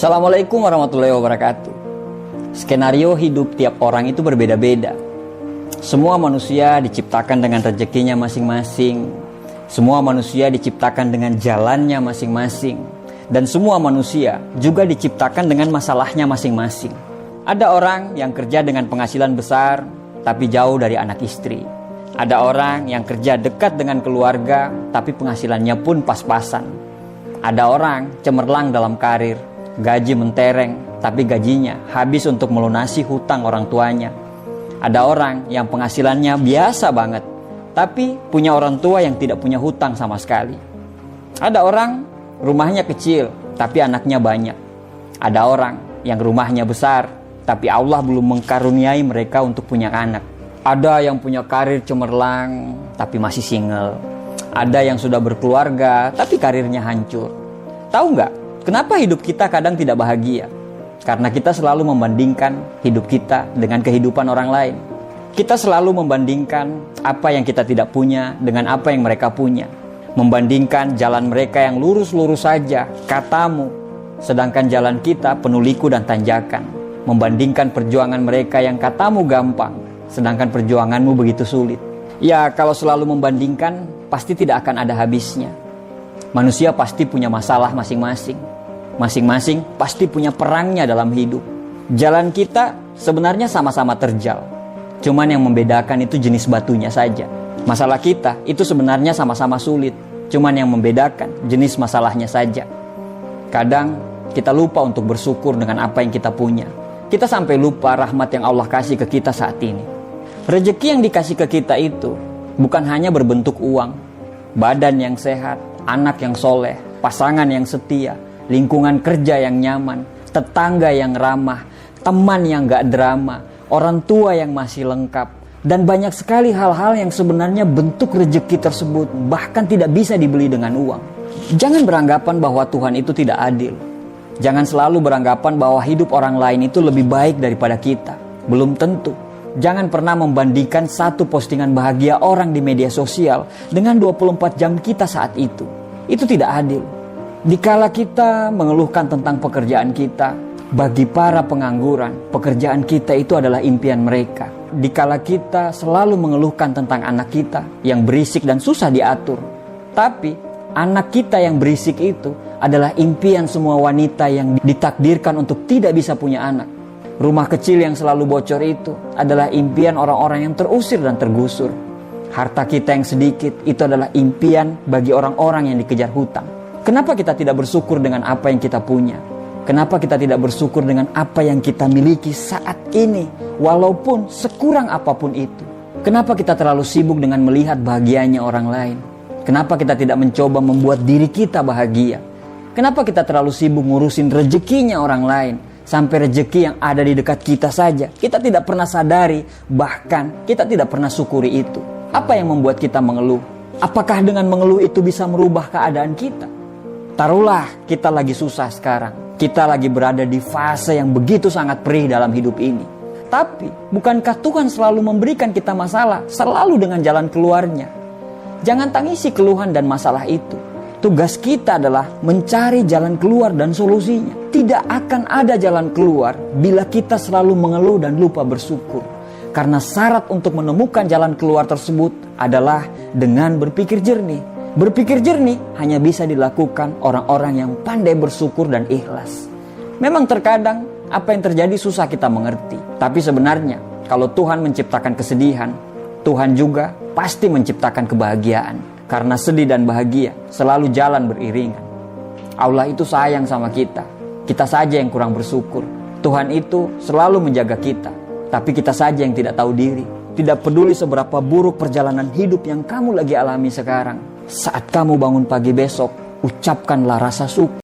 Assalamualaikum warahmatullahi wabarakatuh. Skenario hidup tiap orang itu berbeda-beda. Semua manusia diciptakan dengan rezekinya masing-masing. Semua manusia diciptakan dengan jalannya masing-masing. Dan semua manusia juga diciptakan dengan masalahnya masing-masing. Ada orang yang kerja dengan penghasilan besar, tapi jauh dari anak istri. Ada orang yang kerja dekat dengan keluarga, tapi penghasilannya pun pas-pasan. Ada orang cemerlang dalam karir, gaji mentereng, tapi gajinya habis untuk melunasi hutang orang tuanya. Ada orang yang penghasilannya biasa banget, tapi punya orang tua yang tidak punya hutang sama sekali. Ada orang rumahnya kecil, tapi anaknya banyak. Ada orang yang rumahnya besar, tapi Allah belum mengkaruniai mereka untuk punya anak. Ada yang punya karir cemerlang, tapi masih single. Ada yang sudah berkeluarga, tapi karirnya hancur. Tahu nggak? Kenapa hidup kita kadang tidak bahagia? Karena kita selalu membandingkan hidup kita dengan kehidupan orang lain. Kita selalu membandingkan apa yang kita tidak punya dengan apa yang mereka punya. Membandingkan jalan mereka yang lurus-lurus saja, katamu, sedangkan jalan kita penuh liku dan tanjakan. Membandingkan perjuangan mereka yang katamu gampang, sedangkan perjuanganmu begitu sulit. Ya, kalau selalu membandingkan, pasti tidak akan ada habisnya. Manusia pasti punya masalah masing-masing. Masing-masing pasti punya perangnya dalam hidup. Jalan kita sebenarnya sama-sama terjal. Cuman yang membedakan itu jenis batunya saja. Masalah kita itu sebenarnya sama-sama sulit. Cuman yang membedakan jenis masalahnya saja. Kadang kita lupa untuk bersyukur dengan apa yang kita punya. Kita sampai lupa rahmat yang Allah kasih ke kita saat ini. Rezeki yang dikasih ke kita itu bukan hanya berbentuk uang, badan yang sehat, anak yang soleh, pasangan yang setia, lingkungan kerja yang nyaman, tetangga yang ramah, teman yang gak drama, orang tua yang masih lengkap, dan banyak sekali hal-hal yang sebenarnya bentuk rezeki tersebut bahkan tidak bisa dibeli dengan uang. Jangan beranggapan bahwa Tuhan itu tidak adil. Jangan selalu beranggapan bahwa hidup orang lain itu lebih baik daripada kita. Belum tentu. Jangan pernah membandingkan satu postingan bahagia orang di media sosial dengan 24 jam kita saat itu. Itu tidak adil. Dikala kita mengeluhkan tentang pekerjaan kita, bagi para pengangguran, pekerjaan kita itu adalah impian mereka. Dikala kita selalu mengeluhkan tentang anak kita yang berisik dan susah diatur, tapi anak kita yang berisik itu adalah impian semua wanita yang ditakdirkan untuk tidak bisa punya anak. Rumah kecil yang selalu bocor itu adalah impian orang-orang yang terusir dan tergusur. Harta kita yang sedikit itu adalah impian bagi orang-orang yang dikejar hutang. Kenapa kita tidak bersyukur dengan apa yang kita punya? Kenapa kita tidak bersyukur dengan apa yang kita miliki saat ini, walaupun sekurang apapun itu? Kenapa kita terlalu sibuk dengan melihat bahagianya orang lain? Kenapa kita tidak mencoba membuat diri kita bahagia? Kenapa kita terlalu sibuk ngurusin rezekinya orang lain? Sampai rezeki yang ada di dekat kita saja kita tidak pernah sadari, bahkan kita tidak pernah syukuri itu. Apa yang membuat kita mengeluh? Apakah dengan mengeluh itu bisa merubah keadaan kita? Taruhlah kita lagi susah sekarang. Kita lagi berada di fase yang begitu sangat perih dalam hidup ini. Tapi bukankah Tuhan selalu memberikan kita masalah, selalu dengan jalan keluarnya? Jangan tangisi keluhan dan masalah itu. Tugas kita adalah mencari jalan keluar dan solusinya. Tidak akan ada jalan keluar bila kita selalu mengeluh dan lupa bersyukur. Karena syarat untuk menemukan jalan keluar tersebut adalah dengan berpikir jernih. Berpikir jernih hanya bisa dilakukan orang-orang yang pandai bersyukur dan ikhlas. Memang terkadang apa yang terjadi susah kita mengerti. Tapi sebenarnya kalau Tuhan menciptakan kesedihan, Tuhan juga pasti menciptakan kebahagiaan. Karena sedih dan bahagia selalu jalan beriringan. Allah itu sayang sama kita. Kita saja yang kurang bersyukur. Tuhan itu selalu menjaga kita. Tapi kita saja yang tidak tahu diri. Tidak peduli seberapa buruk perjalanan hidup yang kamu lagi alami sekarang. Saat kamu bangun pagi besok, ucapkanlah rasa syukur.